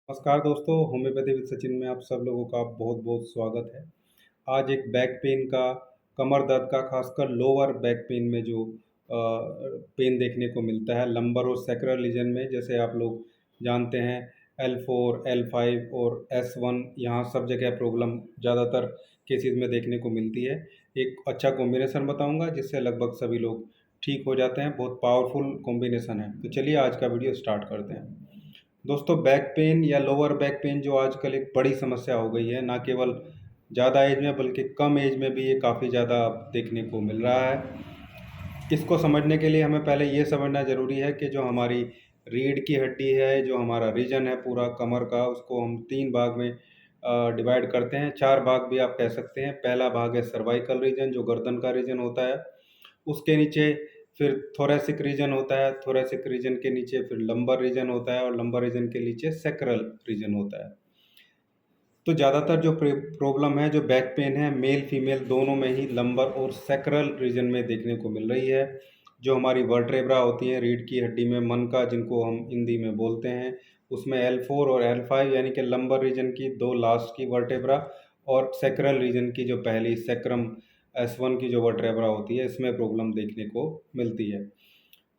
नमस्कार दोस्तों, homeopathy with Sachin में आप सब लोगों का बहुत बहुत स्वागत है। आज एक बैक पेन का, कमर दर्द का, खासकर लोअर बैक पेन में जो पेन देखने को मिलता है लंबर और सैक्रल रीजन में, जैसे आप लोग जानते हैं L4, L5 और S1, यहाँ सब जगह प्रॉब्लम ज़्यादातर केसेस में देखने को मिलती है। एक अच्छा कॉम्बिनेशन बताऊंगा जिससे लगभग सभी लोग ठीक हो जाते हैं। बहुत पावरफुल कॉम्बिनेशन है। तो चलिए आज का वीडियो स्टार्ट करते हैं। दोस्तों, बैक पेन या लोअर बैक पेन जो आजकल एक बड़ी समस्या हो गई है, ना केवल ज़्यादा एज में बल्कि कम एज में भी ये काफ़ी ज़्यादा देखने को मिल रहा है। इसको समझने के लिए हमें पहले ये समझना ज़रूरी है कि जो हमारी रीढ़ की हड्डी है, जो हमारा रीजन है पूरा कमर का, उसको हम 3 भाग में डिवाइड करते हैं। 4 भाग भी आप कह सकते हैं। पहला भाग है सर्वाइकल रीजन, जो गर्दन का रीजन होता है। उसके नीचे फिर थोरैसिक रीजन होता है। थोरैसिक रीजन के नीचे फिर लंबर रीजन होता है और लंबर रीजन के नीचे सैक्रल रीजन होता है। तो ज़्यादातर जो प्रॉब्लम है, जो बैक पेन है, मेल फीमेल दोनों में ही लंबर और सैक्रल रीजन में देखने को मिल रही है। जो हमारी वर्टेब्रा होती हैं रीढ़ की हड्डी में, मनका जिनको हम हिंदी में बोलते हैं, उसमें L4 और L5 यानी कि लंबर रीजन की दो लास्ट की वर्टेब्रा और सैक्रल रीजन की जो पहली सैक्रम S1 की जो वर्टेब्रा होती है, इसमें प्रॉब्लम देखने को मिलती है।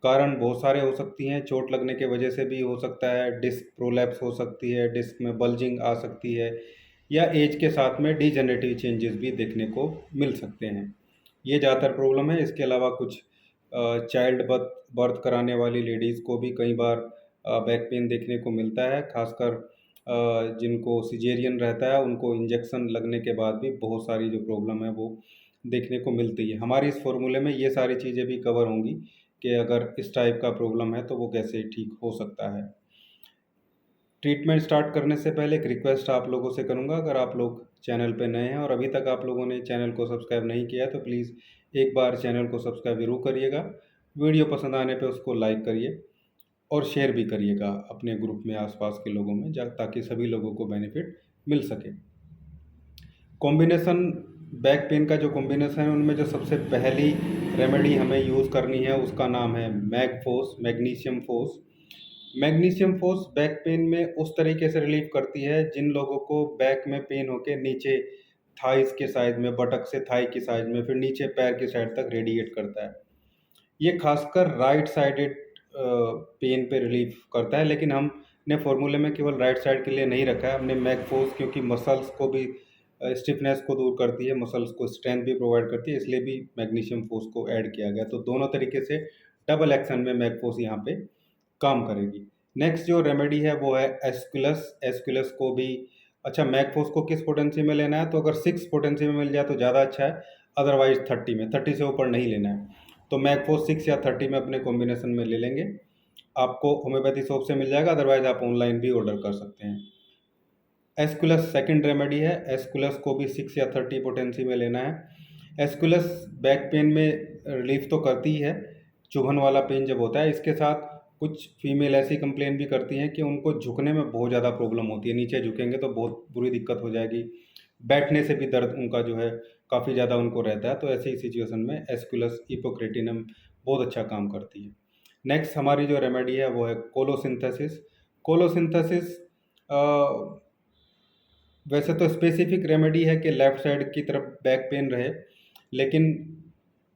कारण बहुत सारे हो सकती हैं। चोट लगने के वजह से भी हो सकता है, डिस्क प्रोलैप्स हो सकती है, डिस्क में बल्जिंग आ सकती है, या एज के साथ में डिजेनरेटिव चेंजेस भी देखने को मिल सकते हैं। ये ज़्यादातर प्रॉब्लम है। इसके अलावा कुछ चाइल्ड बर्थ बर्थ कराने वाली लेडीज़ को भी कई बार बैक पेन देखने को मिलता है। खासकर जिनको सिजेरियन रहता है उनको इंजेक्शन लगने के बाद भी बहुत सारी जो प्रॉब्लम है वो देखने को मिलती है। हमारी इस फॉर्मूले में ये सारी चीज़ें भी कवर होंगी कि अगर इस टाइप का प्रॉब्लम है तो वो कैसे ठीक हो सकता है। ट्रीटमेंट स्टार्ट करने से पहले एक रिक्वेस्ट आप लोगों से करूंगा, अगर आप लोग चैनल पे नए हैं और अभी तक आप लोगों ने चैनल को सब्सक्राइब नहीं किया है तो प्लीज़ एक बार चैनल को सब्सक्राइब ज़रूर करिएगा। वीडियो पसंद आने पे उसको लाइक करिए और शेयर भी करिएगा अपने ग्रुप में, आसपास के लोगों में, ताकि सभी लोगों को बेनिफिट मिल सके। कॉम्बिनेशन, बैक पेन का जो कॉम्बिनेशन है उनमें जो सबसे पहली रेमेडी हमें यूज़ करनी है उसका नाम है मैगफोस, मैग्नीशियम फोस। मैग्नीशियम फोस बैक पेन में उस तरीके से रिलीफ करती है जिन लोगों को बैक में पेन होके नीचे थाइस के साइड में, बटक से थाई की साइड में, फिर नीचे पैर की साइड तक रेडिएट करता है। ये खासकर राइट साइडेड पेन पे रिलीफ करता है, लेकिन हमने फॉर्मूले में केवल राइट साइड के लिए नहीं रखा है। हमने मैगफोस, क्योंकि मसल्स को भी स्टिफनेस को दूर करती है, मसल्स को स्ट्रेंथ भी प्रोवाइड करती है, इसलिए भी मैग्नीशियम फोस को ऐड किया गया। तो दोनों तरीके से डबल एक्शन में मैगफोस यहाँ पे काम करेगी। नेक्स्ट जो रेमेडी है वो है एस्कुलस। एस्कुलस को भी, अच्छा, मैगफोस को किस पोटेंसी में लेना है, तो अगर 6 पोटेंसी में मिल जाए तो ज़्यादा अच्छा है, अदरवाइज 30 में, 30 से ऊपर नहीं लेना है। तो मैगफोस 6 या 30 में अपने कॉम्बिनेशन में ले लेंगे। आपको होम्योपैथी शॉप से मिल जाएगा, अदरवाइज आप ऑनलाइन भी ऑर्डर कर सकते हैं। एस्कुलस सेकंड रेमेडी है। एस्कुलस को भी 6 या 30 पोटेंसी में लेना है। एस्कुलस बैक पेन में रिलीफ तो करती ही है, चुभन वाला पेन जब होता है। इसके साथ कुछ फीमेल ऐसी कंप्लेन भी करती हैं कि उनको झुकने में बहुत ज़्यादा प्रॉब्लम होती है, नीचे झुकेंगे तो बहुत बुरी दिक्कत हो जाएगी, बैठने से भी दर्द उनका जो है काफ़ी ज़्यादा उनको रहता है। तो ऐसी सिचुएशन में एस्कुलस इपोक्रेटिनम बहुत अच्छा काम करती है। नेक्स्ट हमारी जो रेमेडी है वो है कोलोसिंथेसिस। कोलोसिंथेसिस वैसे तो स्पेसिफिक रेमेडी है कि लेफ़्ट साइड की तरफ बैक पेन रहे, लेकिन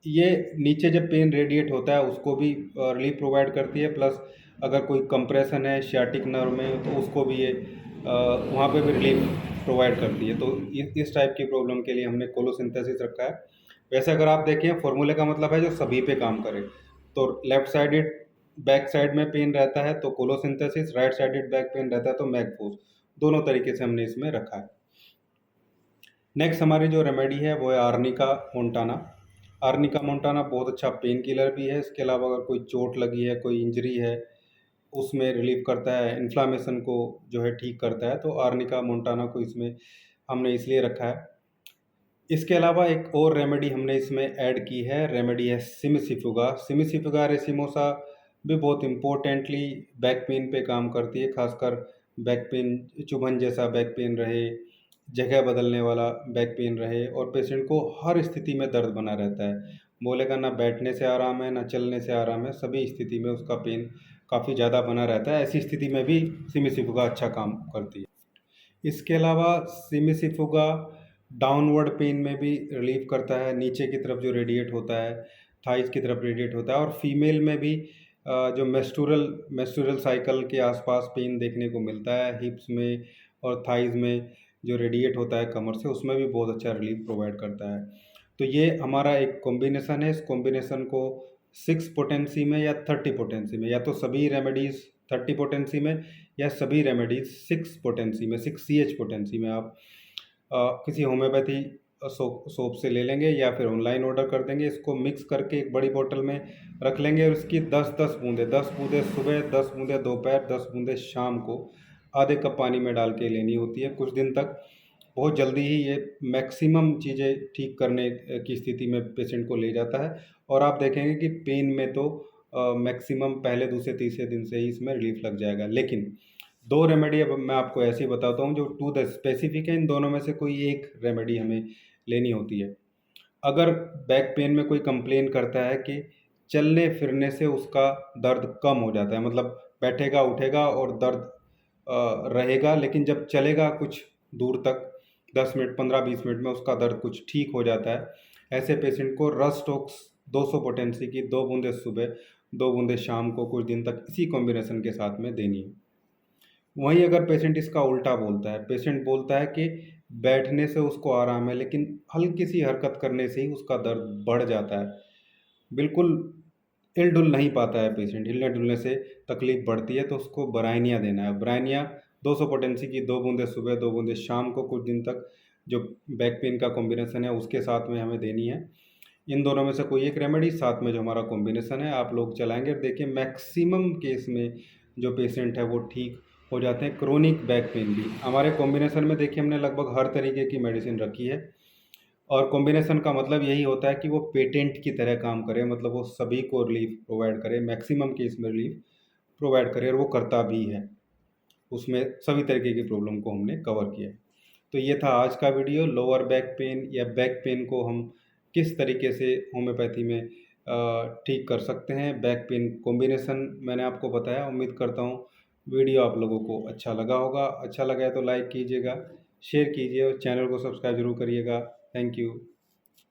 ये नीचे जब पेन रेडिएट होता है उसको भी रिलीफ प्रोवाइड करती है। प्लस अगर कोई कंप्रेशन है सियाटिक नर्व में तो उसको भी ये वहाँ पे भी रिलीफ प्रोवाइड करती है। तो इस टाइप की प्रॉब्लम के लिए हमने कोलोसिंथेसिस रखा है। वैसे अगर आप देखें, फॉर्मूले का मतलब है जो सभी पे काम करे। तो लेफ़्ट साइडेड बैक साइड में पेन रहता है तो कोलोसिंथेसिस, राइट साइडेड बैक पेन रहता है तो मैगफोस। दोनों तरीके से हमने इसमें रखा है। नेक्स्ट हमारी जो रेमेडी है वो है आर्निका मोंटाना। आर्निका मोंटाना बहुत अच्छा पेन किलर भी है। इसके अलावा अगर कोई चोट लगी है, कोई इंजरी है, उसमें रिलीफ करता है, इन्फ्लामेशन को जो है ठीक करता है। तो आर्निका मोंटाना को इसमें हमने इसलिए रखा है। इसके अलावा एक और रेमेडी हमने इसमें ऐड की है, रेमेडी है सिमिसिफुगा। सिमिसिफुगा रेसिमोसा भी बहुत इम्पोर्टेंटली बैक पेन पे काम करती है। खासकर बैक पेन, चुभन जैसा बैक पेन रहे, जगह बदलने वाला बैक पेन रहे और पेशेंट को हर स्थिति में दर्द बना रहता है, बोलेगा ना बैठने से आराम है ना चलने से आराम है, सभी स्थिति में उसका पेन काफ़ी ज़्यादा बना रहता है, ऐसी स्थिति में भी सिमिसिफुगा अच्छा काम करती है। इसके अलावा सिमिसिफुगा डाउनवर्ड पेन में भी रिलीव करता है, नीचे की तरफ जो रेडिएट होता है, थाइज़ की तरफ रेडिएट होता है, और फीमेल में भी जो मेंस्ट्रुअल साइकिल के आसपास पेन देखने को मिलता है, हिप्स में और थाइज़ में जो रेडिएट होता है कमर से, उसमें भी बहुत अच्छा रिलीफ प्रोवाइड करता है। तो ये हमारा एक कॉम्बिनेशन है। इस कॉम्बिनेशन को 6 पोटेंसी में या 30 पोटेंसी में, या तो सभी रेमेडीज़ 30 पोटेंसी में या सभी रेमेडीज़ 6 पोटेंसी में, 6 CH पोटेंसी में आप किसी होम्योपैथी सोप से ले लेंगे या फिर ऑनलाइन ऑर्डर कर देंगे। इसको मिक्स करके एक बड़ी बोतल में रख लेंगे और इसकी 10-10 बूंदें, 10 बूंदें सुबह, 10 बूंदें दोपहर, 10 बूंदें शाम को आधे कप पानी में डाल के लेनी होती है कुछ दिन तक। बहुत जल्दी ही ये मैक्सिमम चीज़ें ठीक करने की स्थिति में पेशेंट को ले जाता है, और आप देखेंगे कि पेन में तो मैक्सिमम पहले, दूसरे, तीसरे दिन से ही इसमें रिलीफ लग जाएगा। लेकिन 2 रेमेडी अब मैं आपको ऐसी बताता हूँ जो टू द स्पेसिफिक है, इन दोनों में से कोई एक रेमेडी हमें लेनी होती है। अगर बैक पेन में कोई कंप्लेन करता है कि चलने फिरने से उसका दर्द कम हो जाता है, मतलब बैठेगा उठेगा और दर्द रहेगा, लेकिन जब चलेगा कुछ दूर तक 10 मिनट 15-20 मिनट में उसका दर्द कुछ ठीक हो जाता है, ऐसे पेशेंट को रस्टॉक्स 200 पोटेंसी की 2 बूंदें सुबह, 2 बूंदें शाम को कुछ दिन तक इसी कॉम्बिनेशन के साथ में देनी है। वहीं अगर पेशेंट इसका उल्टा बोलता है, पेशेंट बोलता है कि बैठने से उसको आराम है, लेकिन हल्की सी हरकत करने से ही उसका दर्द बढ़ जाता है, बिल्कुल हिल-डुल नहीं पाता है पेशेंट, हिलने-डुलने से तकलीफ़ बढ़ती है, तो उसको ब्रायनिया देना है। ब्रायनिया 200 पोटेंसी की 2 बूंदें सुबह, 2 बूंदें शाम को कुछ दिन तक, जो बैक पेन का कॉम्बिनेशन है उसके साथ में हमें देनी है। इन दोनों में से कोई एक रेमेडी साथ में जो हमारा कॉम्बिनेशन है आप लोग चलाएँगे, और देखिए मैक्सिमम केस में जो पेशेंट है वो ठीक हो जाते हैं। क्रोनिक बैक पेन भी हमारे कॉम्बिनेशन में देखिए हमने लगभग हर तरीके की मेडिसिन रखी है, और कॉम्बिनेशन का मतलब यही होता है कि वो पेटेंट की तरह काम करे, मतलब वो सभी को रिलीफ प्रोवाइड करे, मैक्सिमम केस में रिलीफ प्रोवाइड करे, और वो करता भी है। उसमें सभी तरीके की प्रॉब्लम को हमने कवर किया है। तो ये था आज का वीडियो, लोअर बैक पेन या बैक पेन को हम किस तरीके से होम्योपैथी में ठीक कर सकते हैं। बैक पेन कॉम्बिनेशन मैंने आपको बताया। उम्मीद करता हूँ वीडियो आप लोगों को अच्छा लगा होगा। अच्छा लगा है तो लाइक कीजिएगा, शेयर कीजिए और चैनल को सब्सक्राइब ज़रूर करिएगा। Thank you.